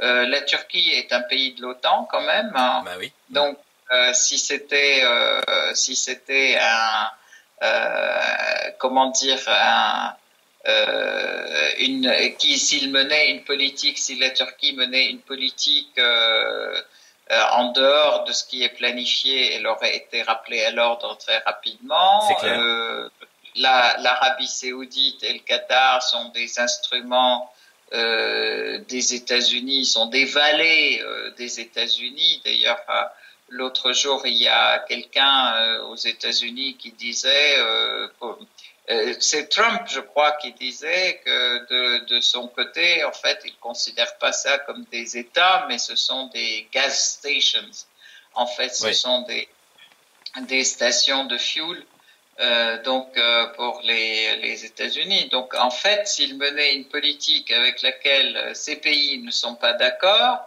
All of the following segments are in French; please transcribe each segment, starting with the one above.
la Turquie est un pays de l'OTAN quand même, hein. Bah oui. Donc si c'était un comment dire s'il menait une politique, si la Turquie menait une politique en dehors de ce qui est planifié, elle aurait été rappelée à l'ordre très C'est rapidement. clair. L'Arabie Saoudite et le Qatar sont des instruments des États-Unis, sont des valets des États-Unis. D'ailleurs, l'autre jour, il y a quelqu'un aux États-Unis qui disait c'est Trump, je crois, qui disait que de son côté, en fait, il considère pas ça comme des États, mais ce sont des gas stations. En fait, ce Oui. sont des stations de fuel, pour les États-Unis. Donc, en fait, s'ils menaient une politique avec laquelle ces pays ne sont pas d'accord,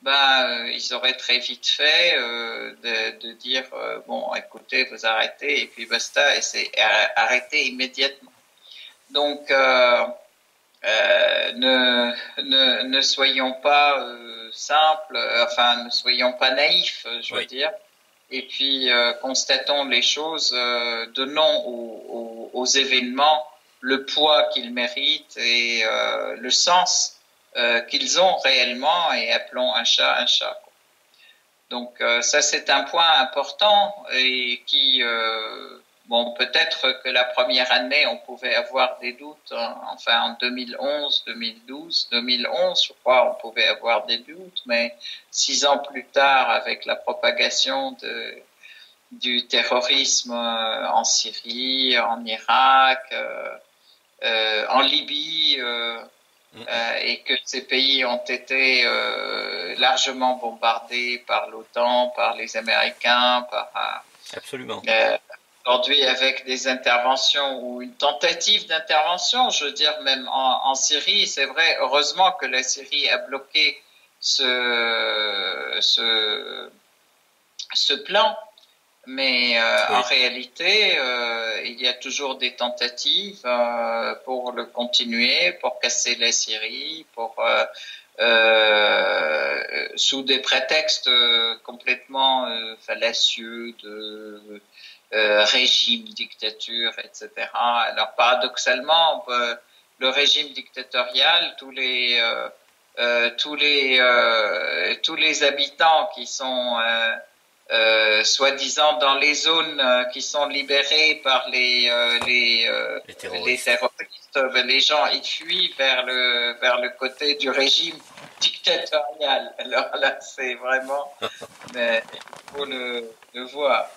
ils auraient très vite fait de dire bon, écoutez, vous arrêtez et puis basta, et c'est arrêté immédiatement. Donc ne soyons pas simples, enfin ne soyons pas naïfs, je veux Oui. dire. Et puis constatons les choses, donnons aux événements le poids qu'ils méritent et le sens qu'ils ont réellement, et appelons un chat un chat. Donc ça c'est un point important et qui bon, peut-être que la première année on pouvait avoir des doutes, hein. Enfin en 2011, 2012, 2011 je crois on pouvait avoir des doutes, mais 6 ans plus tard avec la propagation du terrorisme en Syrie, en Irak, en Libye, et que ces pays ont été largement bombardés par l'OTAN, par les Américains, Absolument. aujourd'hui avec des interventions ou une tentative d'intervention, je veux dire même en Syrie, c'est vrai, heureusement que la Syrie a bloqué ce plan. Mais en Oui. réalité, il y a toujours des tentatives pour le continuer, pour casser la Syrie, sous des prétextes complètement fallacieux de régime, dictature, etc. Alors paradoxalement, le régime dictatorial, tous les habitants qui sont soi-disant dans les zones qui sont libérées par Les les terroristes. terroristes, les gens ils fuient vers le côté du régime dictatorial. Alors là, c'est vraiment, mais il faut le voir.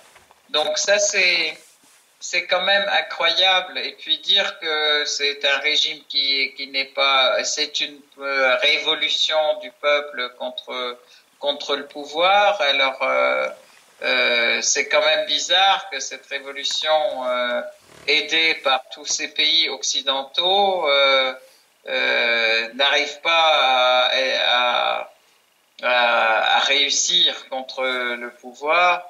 Donc ça, c'est quand même incroyable. Et puis dire que c'est un régime qui n'est pas, c'est une révolution du peuple contre le pouvoir. Alors c'est quand même bizarre que cette révolution aidée par tous ces pays occidentaux n'arrive pas à réussir contre le pouvoir.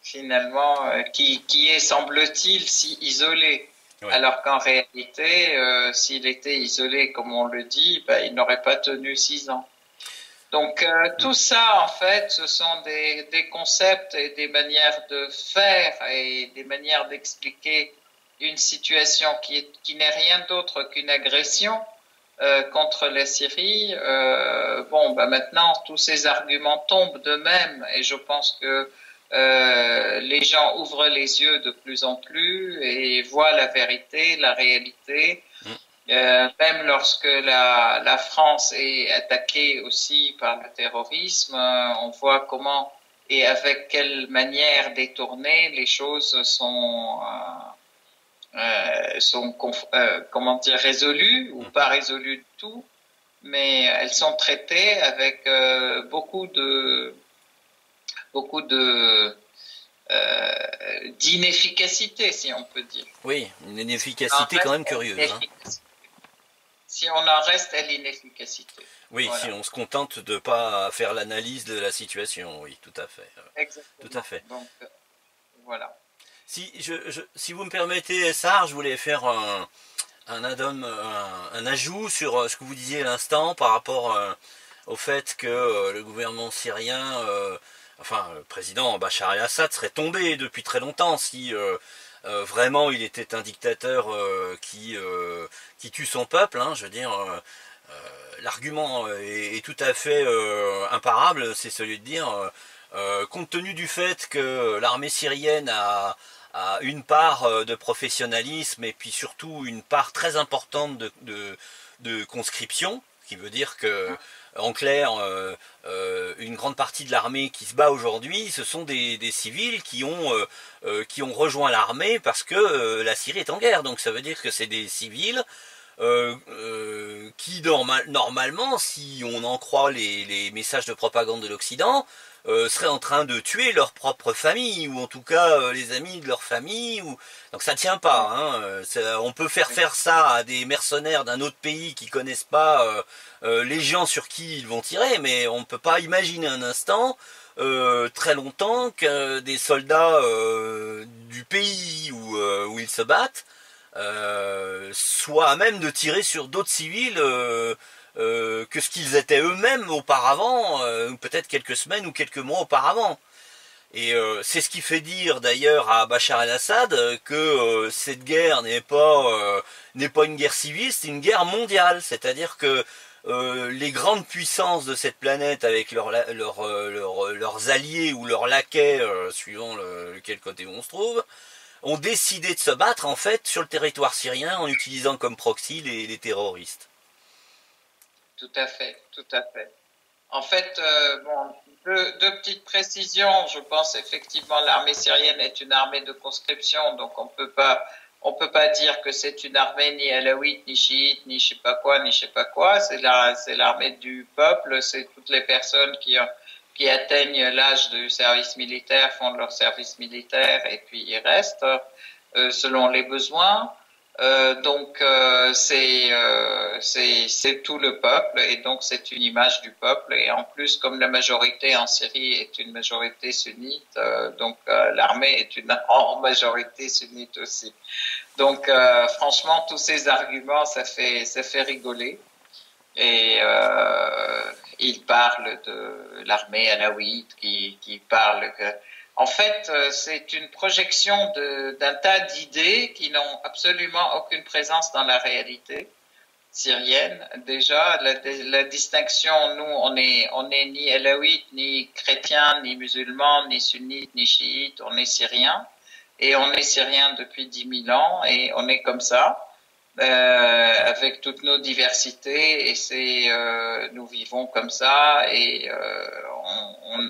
Finalement, qui est, semble-t-il, si isolé. Oui. Alors qu'en réalité, s'il était isolé, comme on le dit, il n'aurait pas tenu 6 ans. Donc tout ça, en fait, ce sont des concepts et des manières de faire et des manières d'expliquer une situation qui n'est rien d'autre qu'une agression contre la Syrie. Bon, maintenant, tous ces arguments tombent d'eux-mêmes et je pense que les gens ouvrent les yeux de plus en plus et voient la vérité, la réalité. Même lorsque la France est attaquée aussi par le terrorisme, on voit comment et avec quelle manière détournée les choses sont comment dire, résolues ou pas résolues du tout, mais elles sont traitées avec beaucoup de d'inefficacité, si on peut dire. Oui, une inefficacité quand même curieuse. Hein. Si on en reste à l'inefficacité. Oui, Voilà. si on se contente de ne pas faire l'analyse de la situation, oui, tout à fait. Tout à Exactement. fait. Donc, voilà. Si vous me permettez, Sarah, je voulais faire un ajout sur ce que vous disiez à l'instant par rapport au fait que le gouvernement syrien, enfin le président Bachar el-Assad serait tombé depuis très longtemps si vraiment il était un dictateur qui tue son peuple, hein, je veux dire. L'argument est tout à fait imparable, c'est celui de dire, compte tenu du fait que l'armée syrienne a une part de professionnalisme et puis surtout une part très importante de conscription, qui veut dire que, en clair, une grande partie de l'armée qui se bat aujourd'hui, ce sont des civils qui ont rejoint l'armée parce que la Syrie est en guerre. Donc ça veut dire que c'est des civils qui normalement, si on en croit les messages de propagande de l'Occident, seraient en train de tuer leur propre famille, ou en tout cas les amis de leur famille. Donc ça tient pas. Hein. On peut faire ça à des mercenaires d'un autre pays qui connaissent pas les gens sur qui ils vont tirer, mais on ne peut pas imaginer un instant très longtemps que des soldats du pays où ils se battent soient à même de tirer sur d'autres civils que ce qu'ils étaient eux-mêmes auparavant, peut-être quelques semaines ou quelques mois auparavant. Et c'est ce qui fait dire d'ailleurs à Bachar el-Assad que cette guerre n'est pas une guerre civile, c'est une guerre mondiale. C'est-à-dire que les grandes puissances de cette planète, avec leurs alliés ou leurs laquais, suivant lequel côté on se trouve, ont décidé de se battre en fait sur le territoire syrien en utilisant comme proxy les terroristes. Tout à fait, tout à fait. En fait, bon, deux petites précisions. Je pense effectivement l'armée syrienne est une armée de conscription, donc on peut pas dire que c'est une armée ni alaouite, ni chiite, ni je sais pas quoi, ni je sais pas quoi. C'est l'armée du peuple, c'est toutes les personnes qui atteignent l'âge du service militaire font leur service militaire et puis ils restent selon les besoins. Donc c'est tout le peuple et donc c'est une image du peuple et en plus comme la majorité en Syrie est une majorité sunnite, donc l'armée est en majorité sunnite aussi. Donc franchement tous ces arguments ça fait rigoler et il parle de l'armée alaouite qui parle que en fait, c'est une projection d'un tas d'idées qui n'ont absolument aucune présence dans la réalité syrienne. Déjà, la distinction, nous, on est ni alaouite, ni chrétien, ni musulman, ni sunnite, ni chiite, on est syrien. Et on est syrien depuis 10 000 ans et on est comme ça. Avec toutes nos diversités et nous vivons comme ça et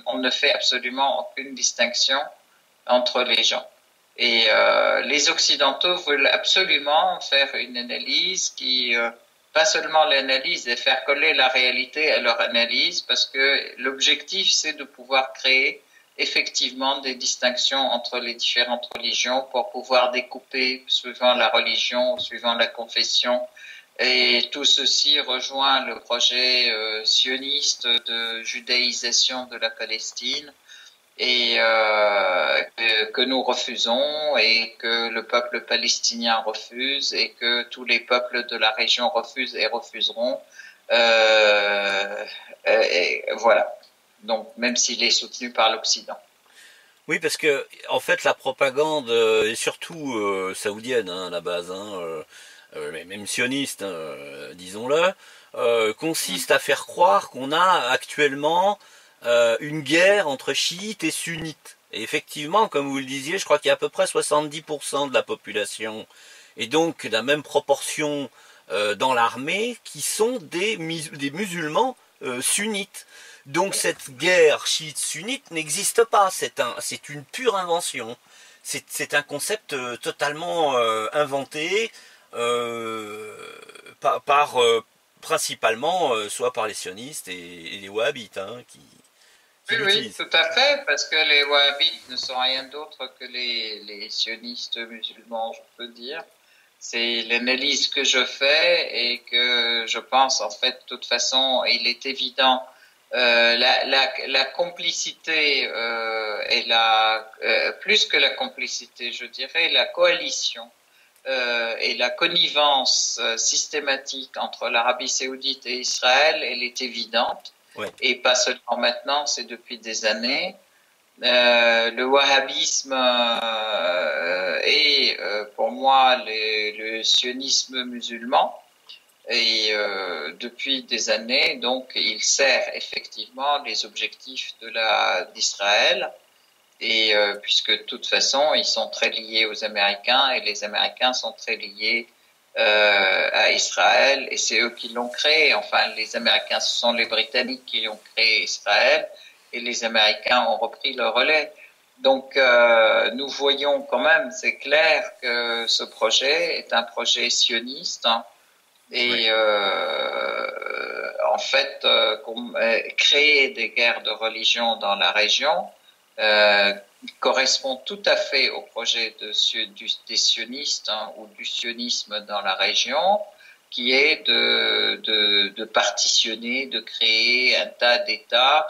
on ne fait absolument aucune distinction entre les gens. Et les Occidentaux veulent absolument faire une analyse pas seulement l'analyse et faire coller la réalité à leur analyse, parce que l'objectif c'est de pouvoir créer effectivement des distinctions entre les différentes religions pour pouvoir découper suivant la religion, suivant la confession. Et tout ceci rejoint le projet sioniste de judaïsation de la Palestine et que nous refusons et que le peuple palestinien refuse et que tous les peuples de la région refusent et refuseront. Et voilà. Donc, même s'il est soutenu par l'Occident. Oui, parce que en fait, la propagande est surtout saoudienne hein, à la base, hein, même sioniste, hein, disons-le, consiste à faire croire qu'on a actuellement une guerre entre chiites et sunnites. Et effectivement, comme vous le disiez, je crois qu'il y a à peu près 70% de la population, et donc la même proportion dans l'armée, qui sont des musulmans sunnites. Donc cette guerre chiite-sunnite n'existe pas, c'est une pure invention. C'est un concept totalement inventé principalement soit par les sionistes et les wahhabites qui oui, tout à fait, parce que les wahhabites ne sont rien d'autre que les sionistes musulmans, je peux dire. C'est l'analyse que je fais et que je pense, en fait, de toute façon, il est évident la complicité et plus que la complicité, je dirais, la coalition et la connivence systématique entre l'Arabie saoudite et Israël, elle est évidente. Oui. et pas seulement maintenant, c'est depuis des années. Le wahhabisme est pour moi le sionisme musulman et depuis des années, donc il sert effectivement les objectifs d'Israël et puisque de toute façon ils sont très liés aux Américains et les Américains sont très liés à Israël et c'est eux qui l'ont créé. Enfin, les Américains, ce sont les Britanniques qui ont créé Israël et les Américains ont repris le relais. Donc, nous voyons quand même, c'est clair que ce projet est un projet sioniste hein, et en fait, créer des guerres de religion dans la région correspond tout à fait au projet des sionistes hein, ou du sionisme dans la région, qui est de partitionner, de créer un tas d'États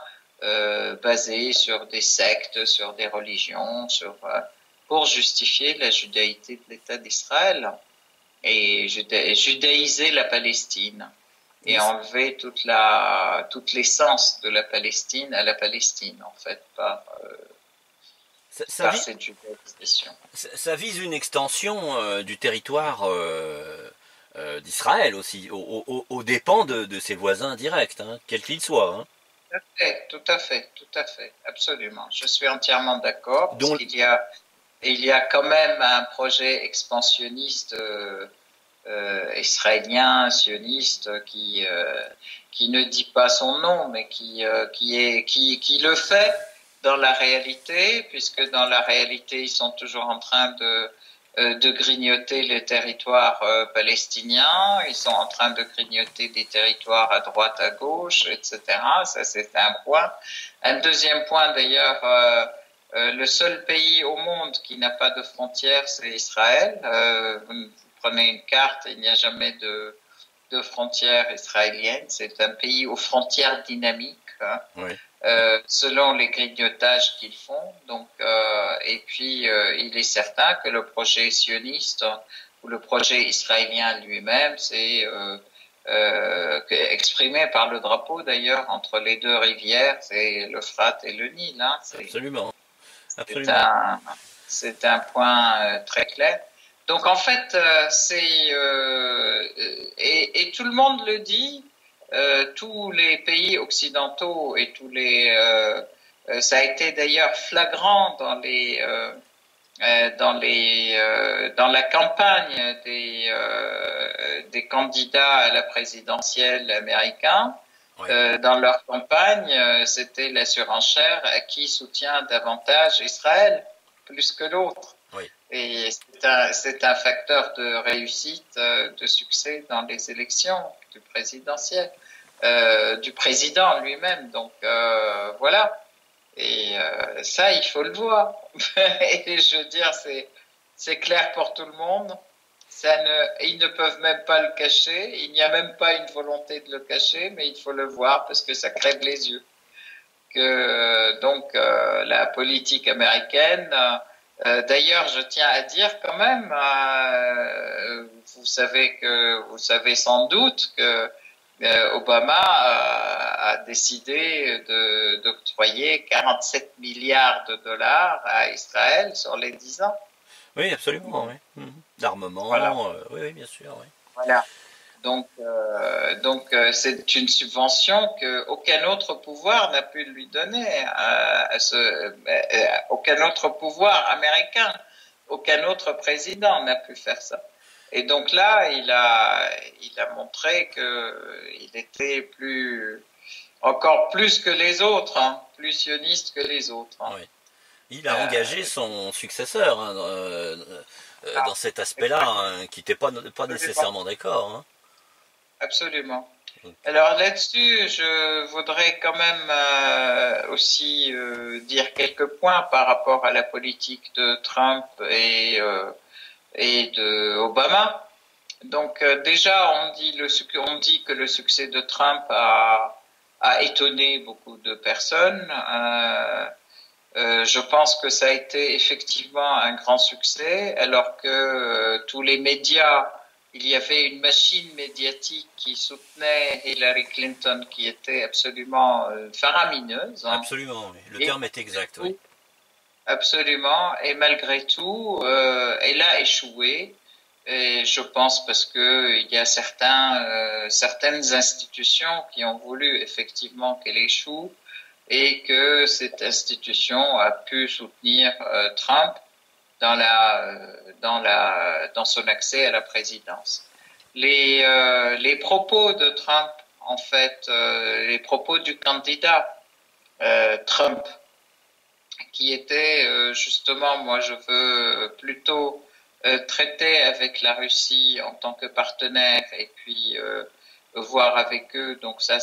basés sur des sectes, sur des religions, pour justifier la judaïté de l'État d'Israël et judaïser la Palestine et enlever toute l'essence de la Palestine à la Palestine, en fait, par cette judaïsation. Ça vise une extension du territoire d'Israël aussi, aux dépens de ses voisins directs, hein, quels qu'ils soient. Hein. Tout à fait, absolument. Je suis entièrement d'accord, parce qu'il y a quand même un projet expansionniste israélien, sioniste, qui ne dit pas son nom, mais qui le fait dans la réalité, puisque dans la réalité, ils sont toujours en train de grignoter les territoires palestiniens, ils sont en train de grignoter des territoires à droite, à gauche, etc. Ça, c'est un point. Un deuxième point, d'ailleurs, le seul pays au monde qui n'a pas de frontières, c'est Israël. Vous prenez une carte, il n'y a jamais de frontières israéliennes. C'est un pays aux frontières dynamiques. Hein. Oui. Selon les grignotages qu'ils font. Donc, et puis, il est certain que le projet sioniste ou le projet israélien lui-même, c'est exprimé par le drapeau d'ailleurs entre les deux rivières, c'est l'Euphrate et le Nil. Hein, Absolument. C'est un point très clair. Donc en fait, et tout le monde le dit. Tous les pays occidentaux et ça a été d'ailleurs flagrant dans la campagne des candidats à la présidentielle américains. Ouais. Dans leur campagne, c'était la surenchère à qui soutient davantage Israël plus que l'autre. Oui. Et c'est un facteur de réussite, de succès dans les élections du présidentiel, du président lui-même. Donc voilà. Et ça, il faut le voir. Et je veux dire, c'est clair pour tout le monde. Ils ne peuvent même pas le cacher. Il n'y a même pas une volonté de le cacher, mais il faut le voir parce que ça crève les yeux. Donc la politique américaine. D'ailleurs, je tiens à dire quand même, vous savez sans doute que Obama a décidé d'octroyer 47 milliards de dollars à Israël sur les 10 ans. Oui, absolument, oui. D'armement, voilà. Oui, bien sûr, oui. Voilà. Donc c'est une subvention qu'aucun autre pouvoir n'a pu lui donner, aucun autre pouvoir américain, aucun autre président n'a pu faire ça. Et donc là, il a montré qu'il était encore plus que les autres, hein, plus sioniste que les autres. Hein. Oui. Il a engagé son successeur dans cet aspect-là, hein, qui n'était pas nécessairement d'accord. Hein. Absolument. Alors là-dessus, je voudrais quand même aussi dire quelques points par rapport à la politique de Trump et de Obama. Donc déjà, on dit que le succès de Trump a étonné beaucoup de personnes. Je pense que ça a été effectivement un grand succès, alors que tous les médias il y avait une machine médiatique qui soutenait Hillary Clinton qui était absolument faramineuse. Hein. Absolument, oui. Le terme est exact, oui. Absolument, et malgré tout, elle a échoué. Et je pense parce que il y a certaines institutions qui ont voulu effectivement qu'elle échoue et que cette institution a pu soutenir Trump dans son accès à la présidence. Les propos de Trump, en fait, les propos du candidat Trump, qui était justement, moi je veux plutôt traiter avec la Russie en tant que partenaire et puis voir avec eux. Donc ça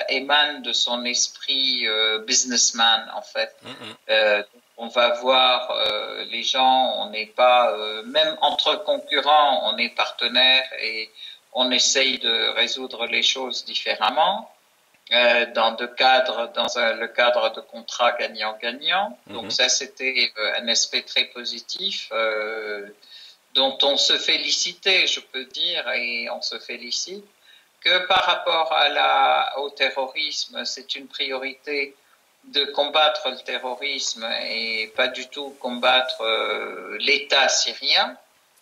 émane de son esprit businessman en fait. On va voir les gens, on n'est pas, même entre concurrents, on est partenaire et on essaye de résoudre les choses différemment. Dans le cadre de contrats gagnant-gagnant. Donc ça, c'était un aspect très positif dont on se félicitait, je peux dire, et on se félicite que par rapport au terrorisme, c'est une priorité de combattre le terrorisme et pas du tout combattre l'État syrien,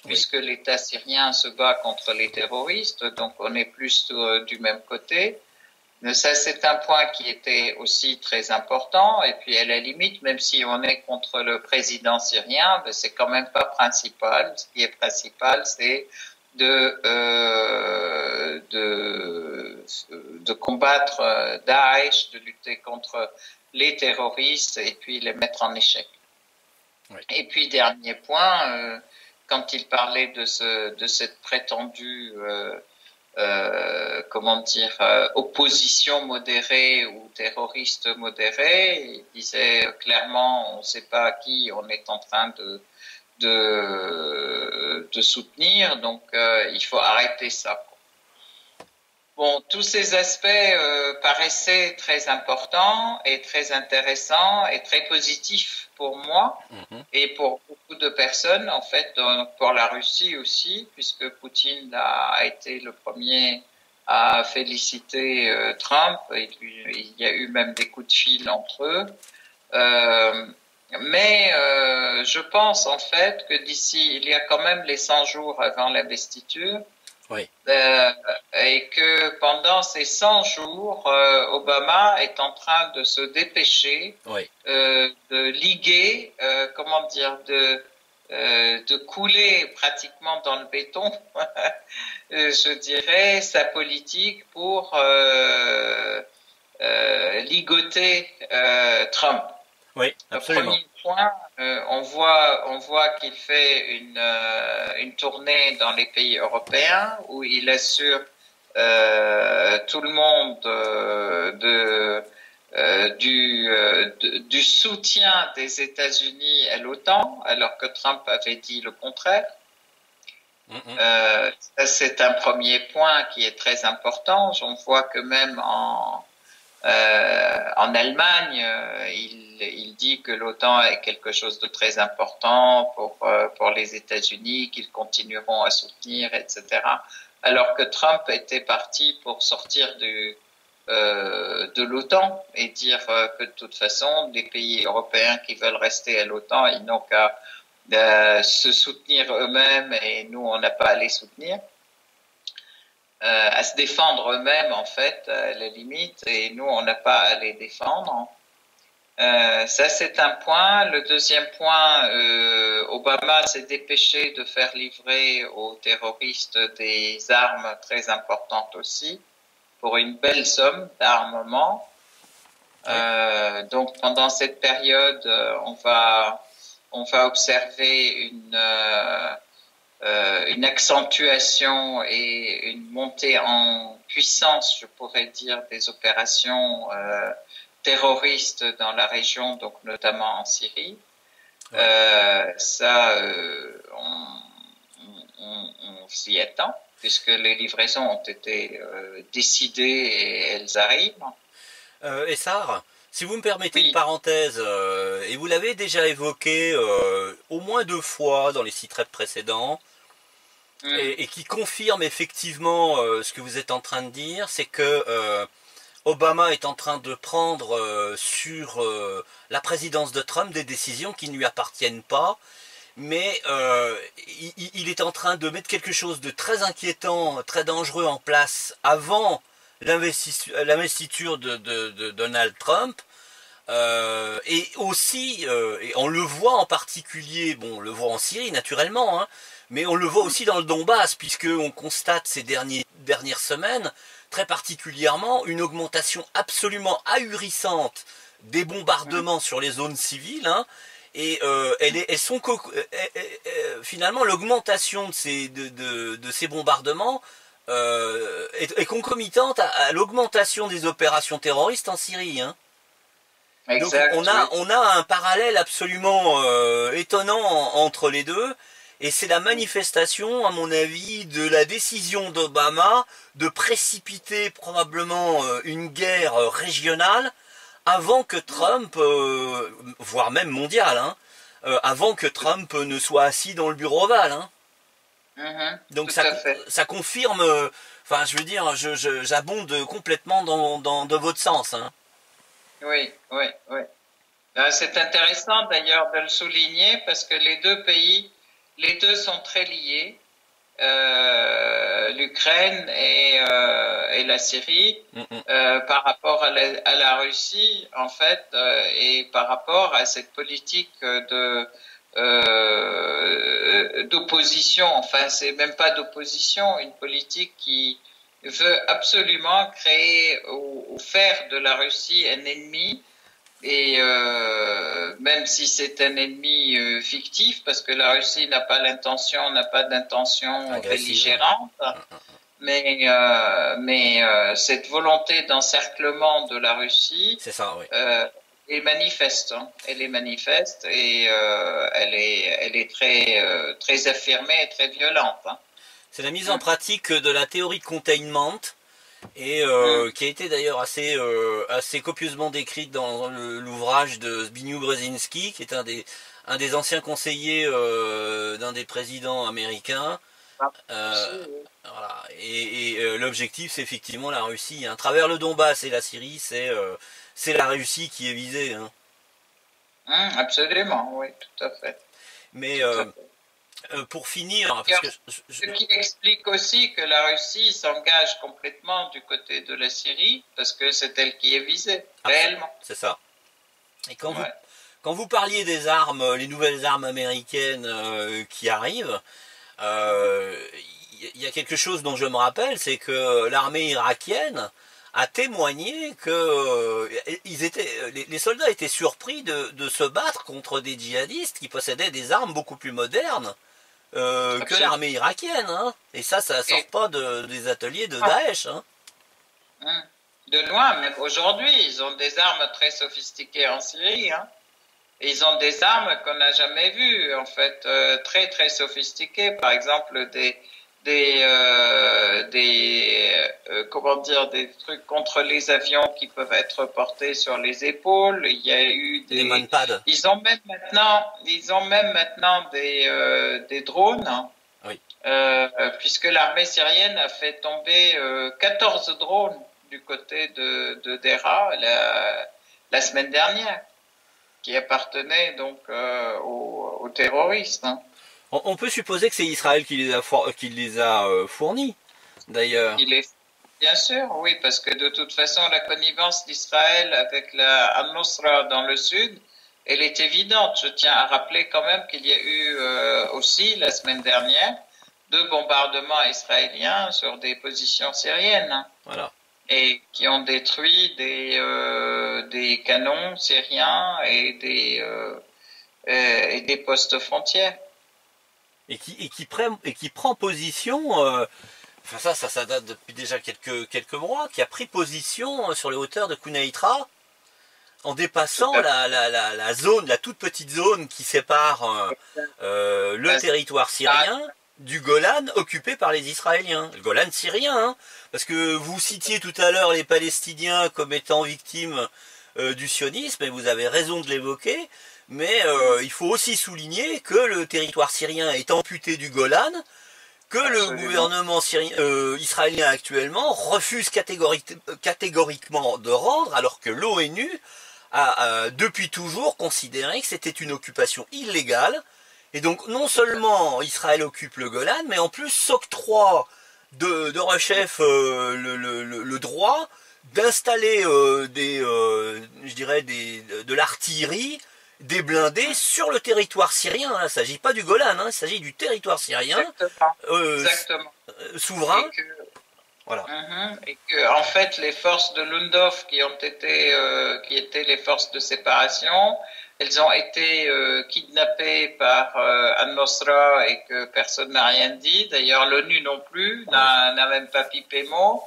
puisque l'État syrien se bat contre les terroristes, donc on est plus du même côté. Mais ça, c'est un point qui était aussi très important. Et puis, à la limite, même si on est contre le président syrien, ben, c'est quand même pas principal. Ce qui est principal, c'est de combattre Daesh, de lutter contre les terroristes et puis les mettre en échec. Oui. Et puis, dernier point, quand il parlait de cette prétendue opposition modérée ou terroriste modérée, il disait clairement, on ne sait pas qui on est en train de soutenir, donc il faut arrêter ça. Bon, tous ces aspects paraissaient très importants et très intéressants et très positifs pour moi et pour beaucoup de personnes, en fait, pour la Russie aussi, puisque Poutine a été le premier à féliciter Trump. Il y a eu même des coups de fil entre eux. Mais je pense en fait que d'ici, il y a quand même les 100 jours avant l'investiture. Oui. Et que pendant ces 100 jours, Obama est en train de se dépêcher de liguer, de couler pratiquement dans le béton, je dirais, sa politique pour ligoter Trump. Oui, absolument. Le premier point, on voit qu'il fait une tournée dans les pays européens où il assure tout le monde du soutien des États-Unis à l'OTAN, alors que Trump avait dit le contraire. Ça, c'est un premier point qui est très important. On voit que même en Allemagne, il dit que l'OTAN est quelque chose de très important pour les États-Unis, qu'ils continueront à soutenir, etc. Alors que Trump était parti pour sortir de l'OTAN et dire que de toute façon, les pays européens qui veulent rester à l'OTAN, ils n'ont qu'à se soutenir eux-mêmes et nous, on n'a pas à les soutenir. À se défendre eux-mêmes, en fait, à la limite, et nous, on n'a pas à les défendre. Ça, c'est un point. Le deuxième point, Obama s'est dépêché de faire livrer aux terroristes des armes très importantes aussi, pour une belle somme d'armement. Donc, pendant cette période, on va observer une accentuation et une montée en puissance, je pourrais dire, des opérations terroristes dans la région, donc notamment en Syrie. On s'y attend, puisque les livraisons ont été décidées et elles arrivent. Essar, si vous me permettez une parenthèse, et vous l'avez déjà évoqué au moins 2 fois dans les 6 traites précédents, et qui confirme effectivement ce que vous êtes en train de dire, c'est que Obama est en train de prendre sur la présidence de Trump des décisions qui ne lui appartiennent pas, mais il est en train de mettre quelque chose de très inquiétant, très dangereux en place avant l'investiture de Donald Trump. Et aussi, et on le voit en particulier, bon, on le voit en Syrie naturellement, hein, mais on le voit aussi dans le Donbass, puisque on constate ces dernières semaines, très particulièrement, une augmentation absolument ahurissante des bombardements sur les zones civiles, hein, et finalement l'augmentation de ces bombardements est concomitante à l'augmentation des opérations terroristes en Syrie, hein. Exact, donc on a un parallèle absolument étonnant entre les deux, et c'est la manifestation, à mon avis, de la décision d'Obama de précipiter probablement une guerre régionale avant que Trump, voire même mondiale, hein, avant que Trump ne soit assis dans le bureau ovale. Hein. Donc ça confirme, enfin je veux dire, j'abonde complètement dans votre sens. Hein. Oui, oui, oui. C'est intéressant d'ailleurs de le souligner parce que les deux pays, les deux sont très liés, l'Ukraine et la Syrie, par rapport à la Russie en fait, et par rapport à cette politique d'opposition. Enfin, c'est même pas d'opposition, une politique qui veut absolument créer ou faire de la Russie un ennemi, et même si c'est un ennemi fictif, parce que la Russie n'a pas d'intention belligérante, mais cette volonté d'encerclement de la Russie, c'est ça, oui. est manifeste, hein. Elle est manifeste, et elle est très affirmée et très violente, hein. C'est la mise en pratique de la théorie de containment, et qui a été d'ailleurs assez copieusement décrite dans l'ouvrage de Zbigniew Brzezinski, qui est un des anciens conseillers d'un des présidents américains. Voilà. Et l'objectif, c'est effectivement la Russie. À travers le Donbass et la Syrie, c'est la Russie qui est visée. Hein. Absolument, oui, tout à fait. Mais pour finir, ce qui explique aussi que la Russie s'engage complètement du côté de la Syrie, parce que c'est elle qui est visée, réellement. C'est ça. Et quand vous parliez des armes, les nouvelles armes américaines qui arrivent, il y a quelque chose dont je me rappelle, c'est que l'armée irakienne a témoigné que les soldats étaient surpris de se battre contre des djihadistes qui possédaient des armes beaucoup plus modernes que l'armée irakienne, hein. Et ça sort pas des ateliers de Daesh, hein. De loin, même aujourd'hui, ils ont des armes très sophistiquées en Syrie, hein. Et ils ont des armes qu'on n'a jamais vues, en fait, très très sophistiquées. Par exemple, des trucs contre les avions qui peuvent être portés sur les épaules. Il y a eu des manpads. Ils ont même maintenant des drones, hein, oui. Puisque l'armée syrienne a fait tomber 14 drones du côté de Deraa la semaine dernière, qui appartenaient donc aux terroristes, hein. On peut supposer que c'est Israël qui les a fournis, d'ailleurs. Bien sûr, oui, parce que de toute façon, la connivence d'Israël avec la Al-Nusra dans le sud, elle est évidente. Je tiens à rappeler quand même qu'il y a eu aussi, la semaine dernière, 2 bombardements israéliens sur des positions syriennes, hein. Voilà. Et qui ont détruit des canons syriens et des postes frontières. Et qui prend position, enfin ça date depuis déjà quelques mois, qui a pris position sur les hauteurs de Quneitra, en dépassant la zone, la toute petite zone qui sépare le territoire syrien du Golan occupé par les Israéliens, le Golan syrien, hein, parce que vous citiez tout à l'heure les Palestiniens comme étant victimes du sionisme, et vous avez raison de l'évoquer. Mais il faut aussi souligner que le territoire syrien est amputé du Golan, que le absolument. gouvernement israélien actuellement refuse catégoriquement de rendre, alors que l'ONU a depuis toujours considéré que c'était une occupation illégale. Et donc non seulement Israël occupe le Golan, mais en plus s'octroie de rechef le droit d'installer je dirais de l'artillerie, des blindés sur le territoire syrien. Il ne s'agit pas du Golan, hein, il s'agit du territoire syrien Exactement. euh, Exactement. souverain. Et que, Voilà. et que, en fait, les forces de Lundov qui étaient les forces de séparation, elles ont été kidnappées par Al-Nosra et que personne n'a rien dit. D'ailleurs, l'ONU non plus Ouais. n'a même pas pipé mot.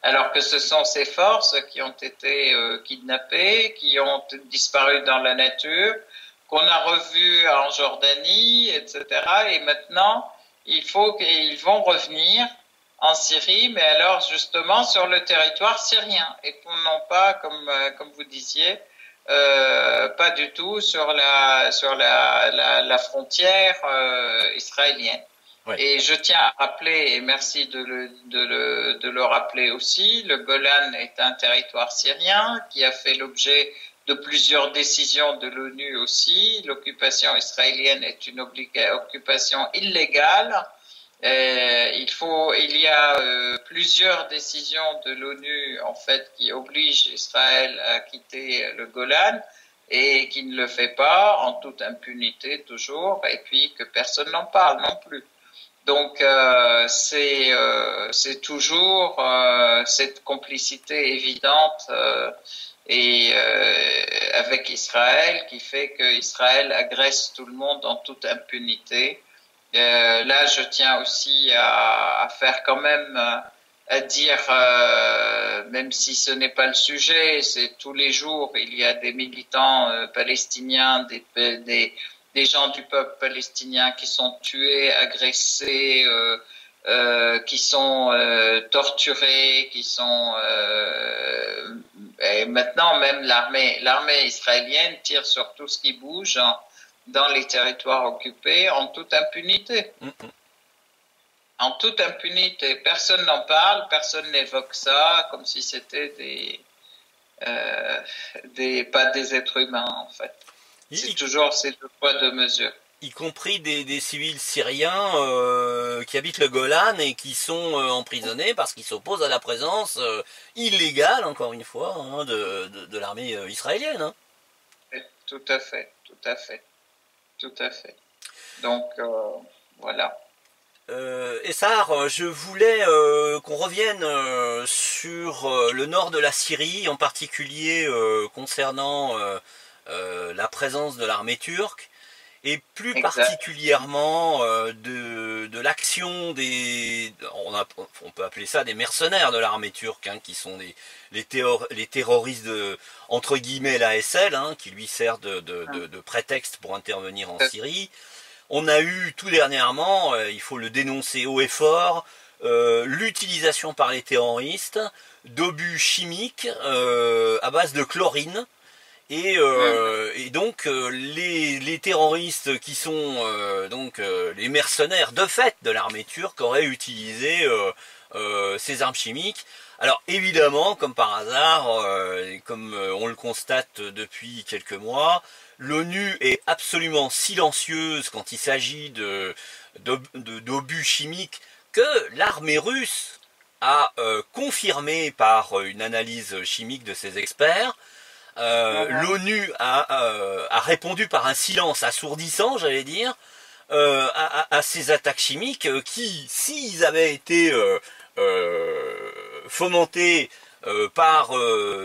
Alors que ce sont ces forces qui ont été kidnappées, qui ont disparu dans la nature, qu'on a revues en Jordanie, etc. Et maintenant, il faut qu'ils vont revenir en Syrie, mais alors justement sur le territoire syrien, et non pas, comme vous disiez, pas du tout sur la frontière israélienne. Ouais. Et je tiens à rappeler, et merci de le rappeler aussi, le Golan est un territoire syrien qui a fait l'objet de plusieurs décisions de l'ONU aussi. L'occupation israélienne est une occupation illégale. Il y a plusieurs décisions de l'ONU en fait qui obligent Israël à quitter le Golan et qui ne le fait pas en toute impunité toujours, et puis que personne n'en parle non plus. Donc c'est toujours cette complicité évidente avec Israël qui fait que Israël agresse tout le monde en toute impunité. Là, je tiens aussi à faire quand même à dire, même si ce n'est pas le sujet, c'est tous les jours, il y a des militants palestiniens, des gens du peuple palestinien qui sont tués, agressés, qui sont torturés, qui sont et maintenant même l'armée israélienne tire sur tout ce qui bouge hein, dans les territoires occupés en toute impunité. En toute impunité, personne n'en parle, personne n'évoque ça, comme si c'était pas des êtres humains en fait. C'est Y, toujours ces deux poids deux mesures. y compris des civils syriens qui habitent le Golan et qui sont emprisonnés parce qu'ils s'opposent à la présence illégale, encore une fois, hein, de l'armée israélienne. Hein. Tout à fait, tout à fait, tout à fait. Donc voilà. Essar, je voulais qu'on revienne sur le nord de la Syrie, en particulier concernant la présence de l'armée turque, et plus Exact. particulièrement de l'action on peut appeler ça des mercenaires de l'armée turque, hein, qui sont les terroristes de, entre guillemets, l'ASL, hein, qui lui sert de prétexte pour intervenir en Syrie. On a eu tout dernièrement, il faut le dénoncer haut et fort, l'utilisation par les terroristes d'obus chimiques à base de chlorine. Et donc les terroristes qui sont les mercenaires de fait de l'armée turque auraient utilisé ces armes chimiques. Alors évidemment, comme par hasard, comme on le constate depuis quelques mois, l'ONU est absolument silencieuse quand il s'agit d'obus chimiques que l'armée russe a confirmé par une analyse chimique de ses experts. L'ONU a répondu par un silence assourdissant, j'allais dire, à ces attaques chimiques qui, s'ils avaient été fomentées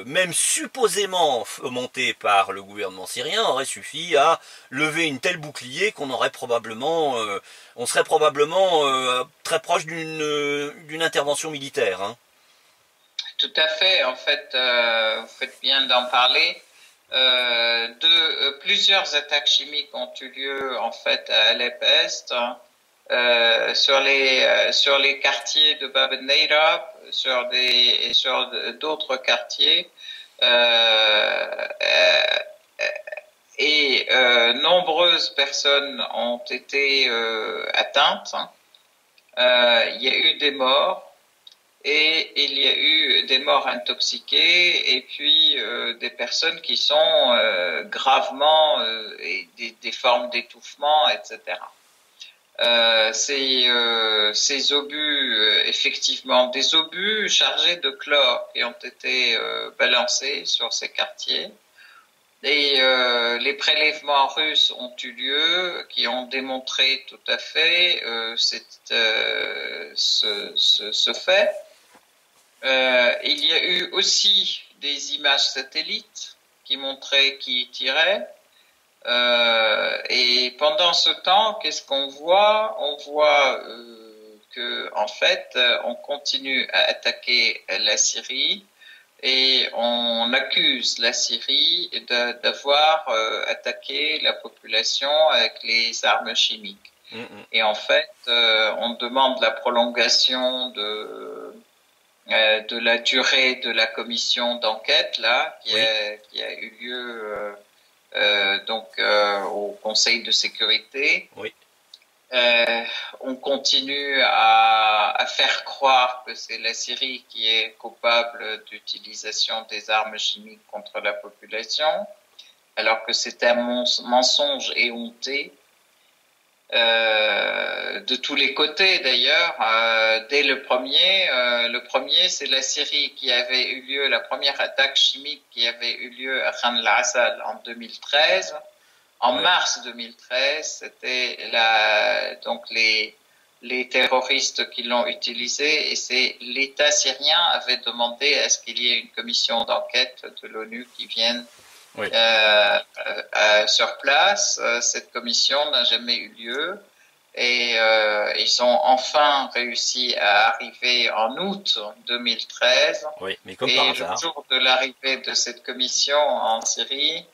même supposément fomentées par le gouvernement syrien, auraient suffi à lever une telle bouclier qu'on aurait probablement, on serait probablement très proche d'une intervention militaire. Hein. Tout à fait. En fait, vous faites bien d'en parler. Plusieurs attaques chimiques ont eu lieu en fait à Alep-Est, sur les quartiers de Bab el-Neirab, sur d'autres quartiers, nombreuses personnes ont été atteintes. il y a eu des morts et il y a eu des morts intoxiquées et puis des personnes qui sont gravement et des formes d'étouffement, etc. Ces obus, effectivement, des obus chargés de chlore qui ont été balancés sur ces quartiers. Et les prélèvements russes ont eu lieu, qui ont démontré tout à fait ce fait. Il y a eu aussi des images satellites qui montraient qui tirait. Et pendant ce temps, qu'est-ce qu'on voit? On voit que, en fait, on continue à attaquer la Syrie et on accuse la Syrie d'avoir attaqué la population avec les armes chimiques. Et en fait, on demande la prolongation de la durée de la commission d'enquête là qui a eu lieu au Conseil de sécurité. Oui. On continue à faire croire que c'est la Syrie qui est coupable d'utilisation des armes chimiques contre la population, alors que c'est un mensonge éhonté. De tous les côtés d'ailleurs, dès le premier c'est la Syrie qui avait eu lieu, la première attaque chimique qui avait eu lieu à Khan al-Assal en 2013. En mars 2013, c'était donc les terroristes qui l'ont utilisé et c'est l'État syrien avait demandé à ce qu'il y ait une commission d'enquête de l'ONU qui vienne sur place. Cette commission n'a jamais eu lieu et ils ont enfin réussi à arriver en août 2013. Oui, mais comme et par le hasard. jour de l'arrivée de cette commission en Syrie,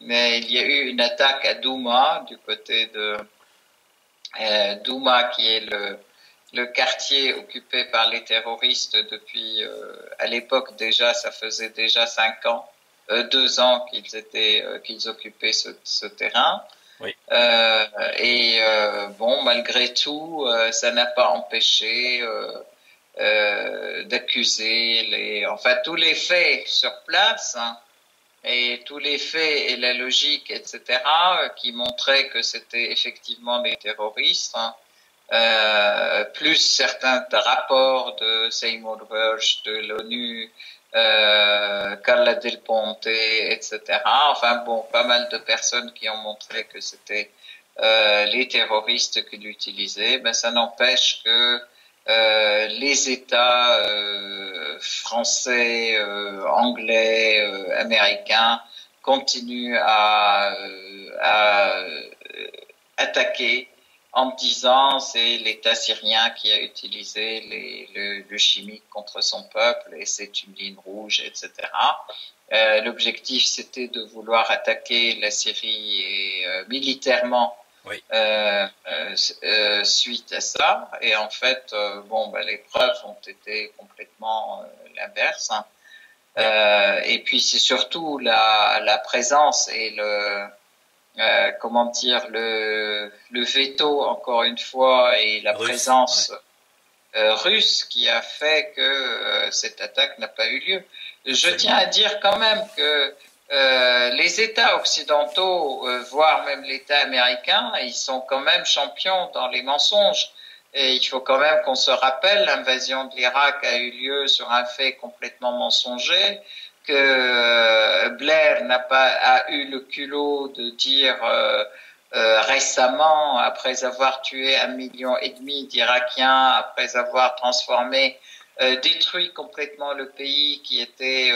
mais il y a eu une attaque à Douma, du côté de Douma, qui est le quartier occupé par les terroristes depuis, à l'époque déjà, ça faisait déjà 2 ans qu'ils occupaient ce terrain. Oui. Bon, malgré tout, ça n'a pas empêché d'accuser tous les faits sur place, hein, et tous les faits et la logique, etc., qui montraient que c'était effectivement des terroristes, hein, plus certains rapports de Seymour Hersh, de l'ONU, Carla Del Ponte, etc. Enfin bon, pas mal de personnes qui ont montré que c'était les terroristes qui l'utilisaient. Ben ça n'empêche que les États français, anglais, américains continuent à attaquer en disant c'est l'État syrien qui a utilisé le chimique contre son peuple et c'est une ligne rouge, etc. L'objectif c'était de vouloir attaquer la Syrie et, militairement. Oui. Suite à ça, et en fait, les preuves ont été complètement l'inverse. Hein. Et puis c'est surtout la présence et le veto encore une fois et la présence russe qui a fait que cette attaque n'a pas eu lieu. Je tiens à dire quand même que les États occidentaux, voire même l'État américain, ils sont quand même champions dans les mensonges. Et il faut quand même qu'on se rappelle, l'invasion de l'Irak a eu lieu sur un fait complètement mensonger, que Blair a eu le culot de dire récemment, après avoir tué 1,5 million d'Irakiens, après avoir détruit complètement le pays qui était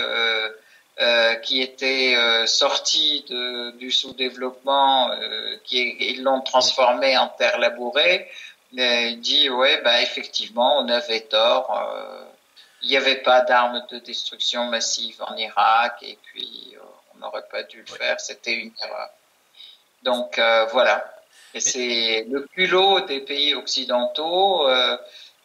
sorti du sous-développement, ils l'ont transformé en terre labourée. Il dit effectivement on avait tort, il n'y avait pas d'armes de destruction massive en Irak et puis on n'aurait pas dû le faire, c'était une erreur. Donc voilà, et c'est le culot des pays occidentaux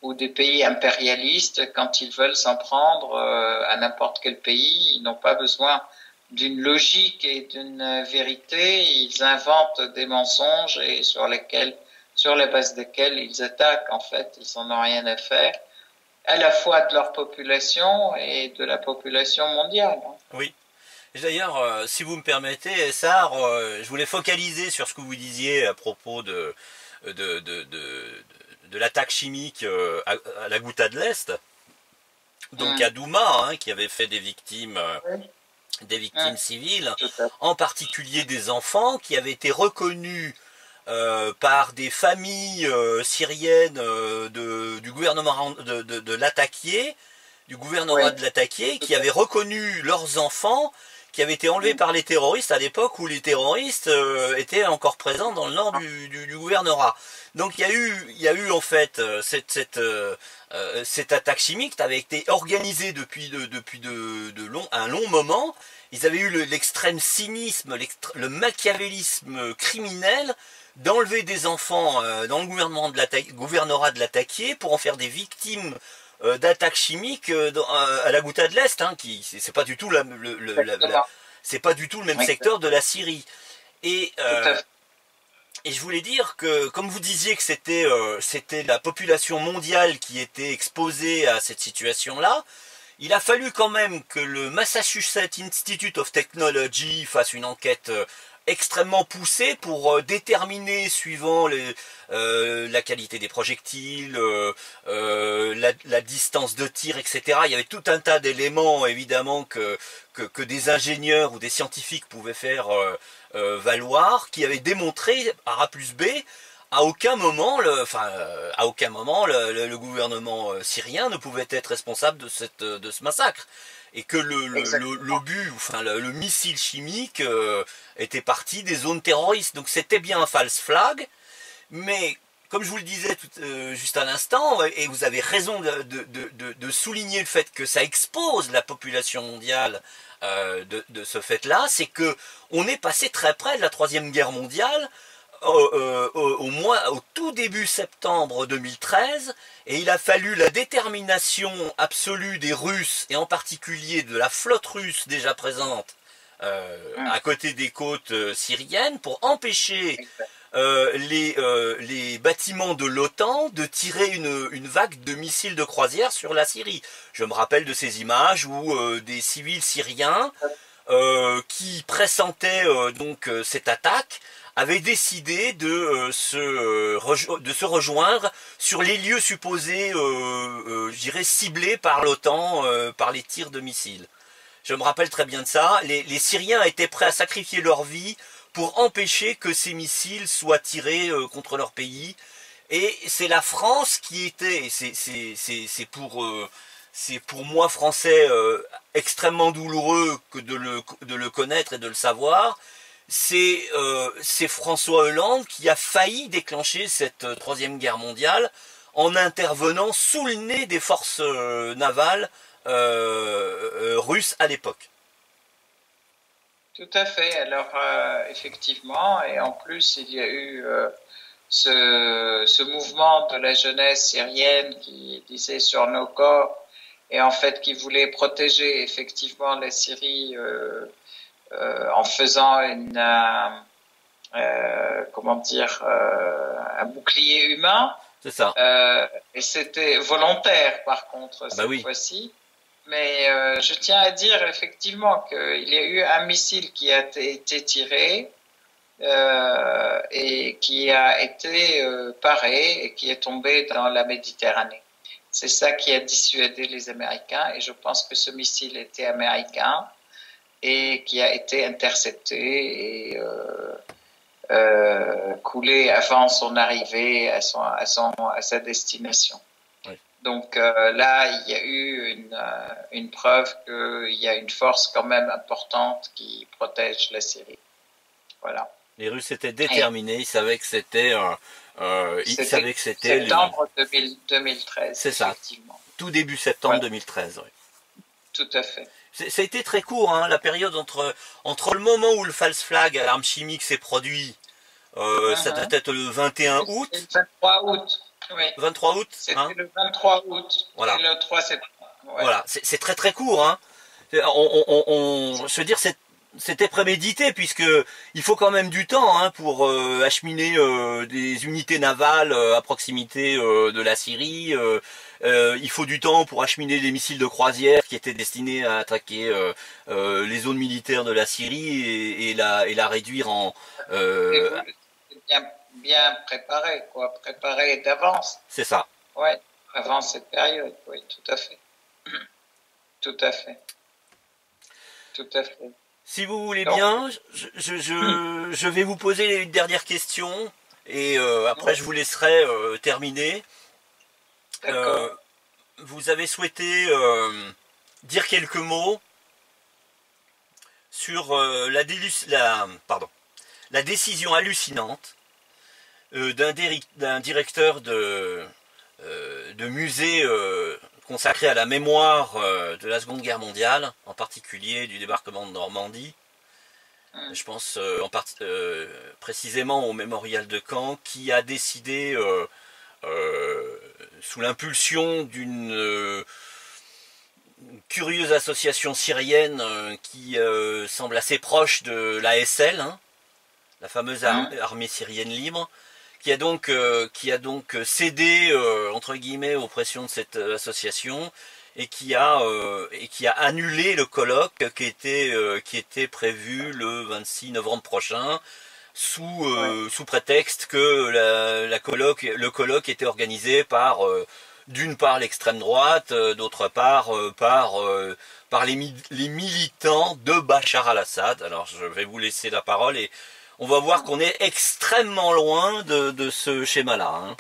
ou des pays impérialistes, quand ils veulent s'en prendre à n'importe quel pays, ils n'ont pas besoin d'une logique et d'une vérité, ils inventent des mensonges et sur lesquels sur la base desquelles ils attaquent. En fait, ils n'en ont rien à faire, à la fois de leur population et de la population mondiale. Oui. D'ailleurs, si vous me permettez, Essar, je voulais focaliser sur ce que vous disiez à propos de, de, de, de, de l'attaque chimique à la Ghouta de l'Est, donc à Douma, hein, qui avait fait des victimes civiles, en particulier des enfants qui avaient été reconnus par des familles syriennes du gouvernement de l'attaqué, du gouvernorat de l'attaqué, qui avaient reconnu leurs enfants qui avaient été enlevés par les terroristes à l'époque où les terroristes étaient encore présents dans le nord du gouvernorat. Donc il y a eu en fait cette attaque chimique qui avait été organisée depuis un long moment. Ils avaient eu l'extrême cynisme, le machiavélisme criminel d'enlever des enfants dans le gouvernorat de l'attaqué pour en faire des victimes d'attaques chimiques à la Ghouta de l'Est, hein, qui c'est pas du tout c'est pas du tout le même secteur de la Syrie. Et je voulais dire que, comme vous disiez que c'était la population mondiale qui était exposée à cette situation-là, il a fallu quand même que le Massachusetts Institute of Technology fasse une enquête extrêmement poussée pour déterminer, suivant la qualité des projectiles, la distance de tir, etc. Il y avait tout un tas d'éléments, évidemment, que des ingénieurs ou des scientifiques pouvaient faire valoir, qui avaient démontré, par A plus B, à aucun moment, le gouvernement syrien ne pouvait être responsable de ce massacre. Et que le missile chimique était parti des zones terroristes. Donc c'était bien un false flag, mais comme je vous le disais juste à l'instant, et vous avez raison de souligner le fait que ça expose la population mondiale de ce fait-là, c'est que on est passé très près de la Troisième Guerre mondiale, au tout début septembre 2013, et il a fallu la détermination absolue des Russes, et en particulier de la flotte russe déjà présente à côté des côtes syriennes, pour empêcher les bâtiments de l'OTAN de tirer une vague de missiles de croisière sur la Syrie. Je me rappelle de ces images où des civils syriens qui pressentaient donc cette attaque avait décidé de se rejoindre sur les lieux supposés, je dirais, ciblés par l'OTAN, par les tirs de missiles. Je me rappelle très bien de ça. Les Syriens étaient prêts à sacrifier leur vie pour empêcher que ces missiles soient tirés contre leur pays. Et c'est la France qui était, c'est pour moi français extrêmement douloureux que de le connaître et de le savoir. C'est François Hollande qui a failli déclencher cette Troisième Guerre mondiale en intervenant sous le nez des forces navales russes à l'époque. Tout à fait. Alors, effectivement, et en plus, il y a eu ce mouvement de la jeunesse syrienne qui disait sur nos corps, et en fait qui voulait protéger effectivement la Syrie en faisant un bouclier humain. C'est ça. Et c'était volontaire, par contre, cette fois-ci. Mais je tiens à dire effectivement qu'il y a eu un missile qui a été tiré et qui a été paré et qui est tombé dans la Méditerranée. C'est ça qui a dissuadé les Américains, et je pense que ce missile était américain et qui a été intercepté et coulé avant son arrivée à sa destination. Oui. Donc là, il y a eu une preuve qu'il y a une force quand même importante qui protège la Syrie. Voilà. Les Russes étaient déterminés, ils savaient que c'était septembre 2013. C'est ça. Tout début septembre 2013. Oui. Tout à fait. Ça a été très court, hein, la période entre le moment où le false flag à l'arme chimique s'est produit, ça doit être le 21 août. Le 23 août. Oui. 23 août. C'était le 23 août. Voilà. Et le 3 septembre. Ouais. Voilà, c'est très très court. Hein. Je veux dire, c'était prémédité puisque il faut quand même du temps hein, pour acheminer des unités navales à proximité de la Syrie. Il faut du temps pour acheminer des missiles de croisière qui étaient destinés à attaquer les zones militaires de la Syrie et la réduire en... Et vous bien préparé, quoi, préparé d'avance. C'est ça. Ouais, avant cette période, oui, tout à fait. Tout à fait. Tout à fait. Si vous voulez Donc, bien, je vais vous poser une dernière question et après je vous laisserai terminer. d'accord. Vous avez souhaité dire quelques mots sur la décision hallucinante d'un directeur de musée consacré à la mémoire de la Seconde Guerre mondiale, en particulier du débarquement de Normandie. Je pense précisément au mémorial de Caen, qui a décidé, sous l'impulsion d'une curieuse association syrienne qui semble assez proche de l'ASL, hein, la fameuse armée syrienne libre, qui a donc cédé entre guillemets aux pressions de cette association et qui a annulé le colloque qui était prévu le 26 novembre prochain sous prétexte que le colloque était organisé par d'une part l'extrême droite, d'autre part par les militants de Bachar al-Assad. Alors je vais vous laisser la parole et on va voir qu'on est extrêmement loin de ce schéma-là. Hein.